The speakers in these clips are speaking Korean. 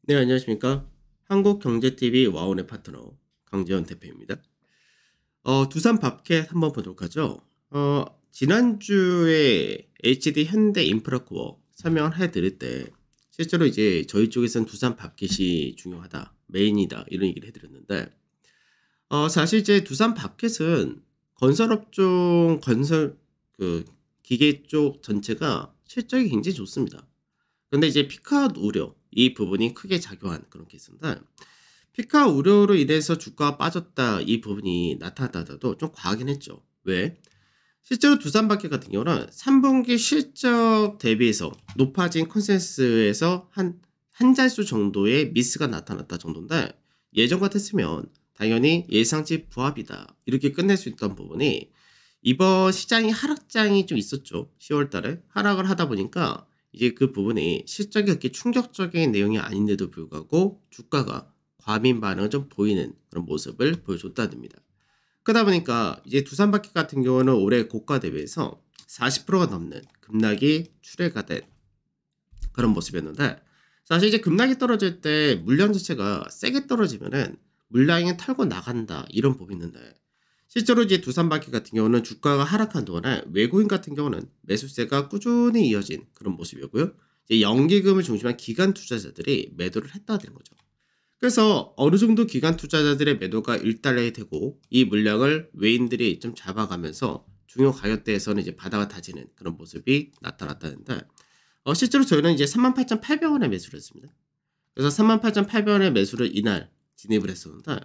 네, 안녕하십니까. 한국경제TV 와운의 파트너 강재원 대표입니다. 두산 밥캣 한번 보도록 하죠. 지난주에 HD 현대 인프라코어 설명을 해드릴 때 실제로 이제 저희 쪽에서는 두산 밥캣이 중요하다, 메인이다 이런 얘기를 해드렸는데 사실 이제 두산 밥캣은 건설업종 건설 그 기계 쪽 전체가 실적이 굉장히 좋습니다. 근데 이제 피크아웃 우려 이 부분이 크게 작용한 그런 케이스인데 피크아웃 우려로 인해서 주가가 빠졌다 이 부분이 나타났다도 좀 과하긴 했죠. 왜? 실제로 두산바켓 같은 경우는 3분기 실적 대비해서 높아진 컨센서스에서 한 자릿수 정도의 미스가 나타났다 정도인데 예전 같았으면 당연히 예상치 부합이다 이렇게 끝낼 수 있던 부분이 이번 시장이 하락장이 좀 있었죠. 10월 달에 하락을 하다 보니까 이제 그 부분이 실적이 그렇게 충격적인 내용이 아닌데도 불구하고 주가가 과민 반응을 좀 보이는 그런 모습을 보여줬다는 겁니다. 그러다 보니까 이제 두산바켓 같은 경우는 올해 고가 대비해서 40%가 넘는 급락이 출회가 된 그런 모습이었는데 사실 이제 급락이 떨어질 때 물량 자체가 세게 떨어지면은 물량이 털고 나간다 이런 법이 있는데 실제로 이제 두산바켓 같은 경우는 주가가 하락한 동안에 외국인 같은 경우는 매수세가 꾸준히 이어진 그런 모습이었고요. 이제 연기금을 중심한 기관 투자자들이 매도를 했다는 거죠. 그래서 어느 정도 기관 투자자들의 매도가 일단락이 되고 이 물량을 외인들이 좀 잡아가면서 중요 가격대에서는 이제 바닥을 다지는 그런 모습이 나타났다는데 실제로 저희는 이제 38,800원에 매수를 했습니다. 그래서 38,800원에 매수를 이날 진입을 했었는데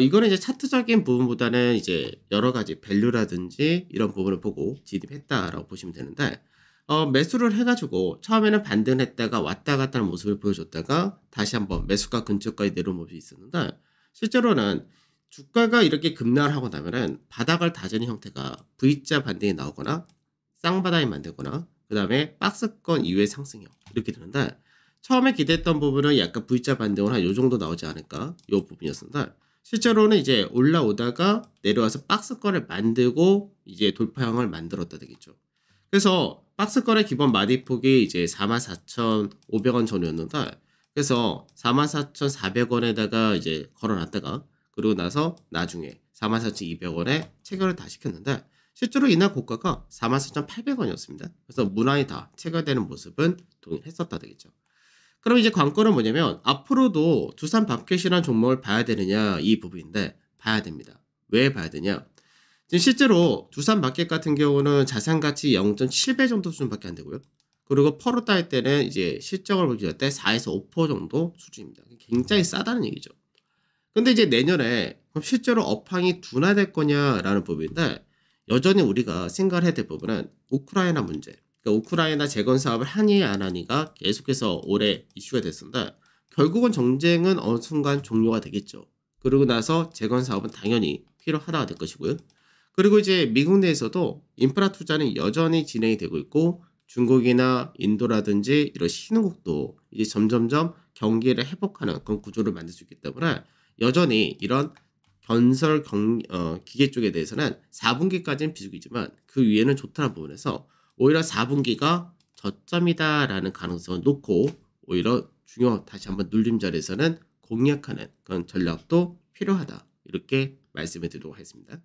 이거는 이제 차트적인 부분보다는 이제 여러 가지 밸류라든지 이런 부분을 보고 진입했다라고 보시면 되는데 매수를 해가지고 처음에는 반등을 했다가 왔다 갔다 하는 모습을 보여줬다가 다시 한번 매수가 근처까지 내려온 모습이 있었는데 실제로는 주가가 이렇게 급락을 하고 나면은 바닥을 다지는 형태가 V자 반등이 나오거나 쌍바닥이 만들거나 그 다음에 박스권 이후의 상승형 이렇게 되는데 처음에 기대했던 부분은 약간 V자 반등을 한 요 정도 나오지 않을까 요 부분이었습니다. 실제로는 이제 올라오다가 내려와서 박스권을 만들고 이제 돌파형을 만들었다 되겠죠. 그래서 박스권의 기본 마디폭이 이제 44,500원 전이었는데 그래서 44,400원에다가 이제 걸어놨다가 그러고 나서 나중에 44,200원에 체결을 다 시켰는데 실제로 이날 고가가 44,800원이었습니다. 그래서 무난히 다 체결되는 모습은 동일했었다 되겠죠. 그럼 이제 관건은 뭐냐면 앞으로도 두산 밥켓이라는 종목을 봐야 되느냐 이 부분인데 봐야 됩니다. 왜 봐야 되냐? 지금 실제로 두산 마켓 같은 경우는 자산가치 0.7배 정도 수준밖에 안 되고요. 그리고 퍼로 따질 때는 이제 실적을 보기 때 4에서 5% 정도 수준입니다. 굉장히 싸다는 얘기죠. 근데 이제 내년에 그럼 실제로 업황이 둔화될 거냐라는 부분인데 여전히 우리가 생각을 해야 될 부분은 우크라이나 문제, 그러니까 우크라이나 재건 사업을 하니 안 하니가 계속해서 올해 이슈가 됐습니다. 결국은 정쟁은 어느 순간 종료가 되겠죠. 그러고 나서 재건 사업은 당연히 필요하다가 될 것이고요. 그리고 이제 미국 내에서도 인프라 투자는 여전히 진행이 되고 있고 중국이나 인도라든지 이런 신흥국도 이제 점점점 경기를 회복하는 그런 구조를 만들 수 있기 때문에 여전히 이런 기계 쪽에 대해서는 4분기까지는 비수기지만 그 위에는 좋다는 부분에서 오히려 4분기가 저점이다라는 가능성을 놓고 오히려 다시 한번 눌림 자리에서는 공략하는 그런 전략도 필요하다. 이렇게 말씀을 드리도록 하겠습니다.